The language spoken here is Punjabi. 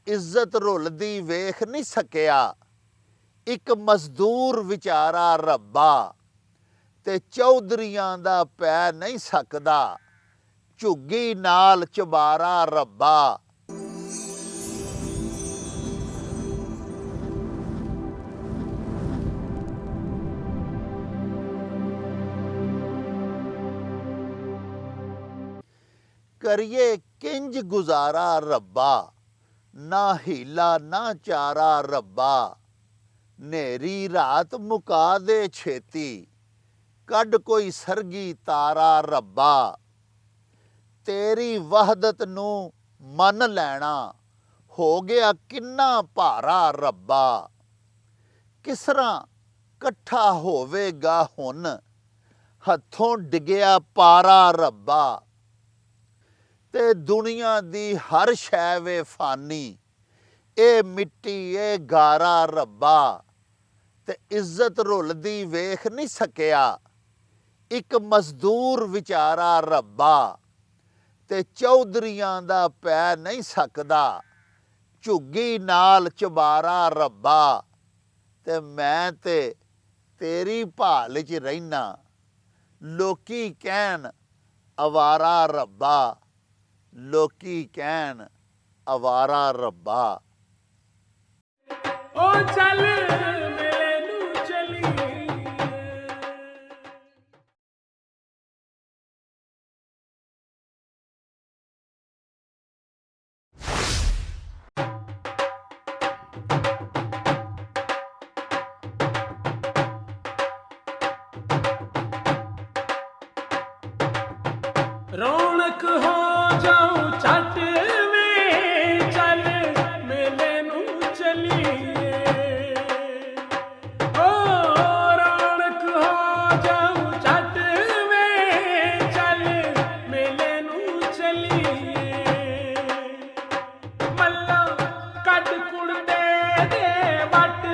ਇੱਜ਼ਤ ਰੁਲਦੀ ਵੇਖ ਨਹੀਂ ਸਕਿਆ, ਇੱਕ ਮਜ਼ਦੂਰ ਵਿਚਾਰਾ ਰੱਬਾ, ਤੇ ਚੌਧਰੀਆਂ ਦਾ ਪੈ ਨਹੀਂ ਸਕਦਾ, ਝੁੱਗੀ ਨਾਲ ਚਬਾਰਾ ਰੱਬਾ। ਕਰੀਏ ਕਿੰਜ ਗੁਜ਼ਾਰਾ ਰੱਬਾ, ਨਾ ਹੀਲਾ ਨਾ ਚਾਰਾ ਰੱਬਾ, ਨੇਰੀ ਰਾਤ ਮੁਕਾ ਦੇ ਛੇਤੀ, ਕੱਢ ਕੋਈ ਸਰਗੀ ਤਾਰਾ ਰੱਬਾ। ਤੇਰੀ ਵਹਦਤ ਨੂੰ ਮੰਨ ਲੈਣਾ ਹੋ ਗਿਆ ਕਿੰਨਾ ਭਾਰਾ ਰੱਬਾ, ਕਿਸ ਤਰ੍ਹਾਂ ਇਕੱਠਾ ਹੋਵੇਗਾ ਹੁਣ ਹੱਥੋਂ ਡਿੱਗਿਆ ਪਾਰਾ ਰੱਬਾ। ਤੇ ਦੁਨੀਆ ਦੀ ਹਰ ਸ਼ੈ ਵੇ ਫਾਨੀ, ਇਹ ਮਿੱਟੀ ਇਹ ਗਾਰਾ ਰੱਬਾ, ਤੇ ਇੱਜ਼ਤ ਰੁਲਦੀ ਵੇਖ ਨਹੀਂ ਸਕਿਆ, ਇੱਕ ਮਜ਼ਦੂਰ ਵਿਚਾਰਾ ਰੱਬਾ, ਤੇ ਚੌਧਰੀਆਂ ਦਾ ਪੈ ਨਹੀਂ ਸਕਦਾ, ਝੁੱਗੀ ਨਾਲ ਚਬਾਰਾ ਰੱਬਾ। ਤੇ ਮੈਂ ਤੇ ਤੇਰੀ ਭਾਲ 'ਚ ਰਹਿਣਾ, ਲੋਕੀ ਕਹਿਣ ਅਵਾਰਾ ਰੱਬਾ, ਲੋਕੀ ਕਹਿਣ ਅਵਾਰਾ ਰੱਬਾ। ਓ ਚੱਲ ਮੇਲੇ ਨੂੰ ਚਲੀਏ, ਰੌਣਕ ਹੋ ਜਾਊ ਛੱਟ ਵੇ, ਚੱਲ ਮੇਲੇ ਨੂੰ ਚਲੀਏ। ਓ ਰੌਣਕ ਹੋ ਜਾਊ ਛੱਟ ਵੇ, ਚੱਲ ਮੇਲੇ ਨੂੰ ਚਲੀਏ। ਮੱਲਾ ਕੱਢ ਕੁੜਦੇ ਦੇ ਵੱਟ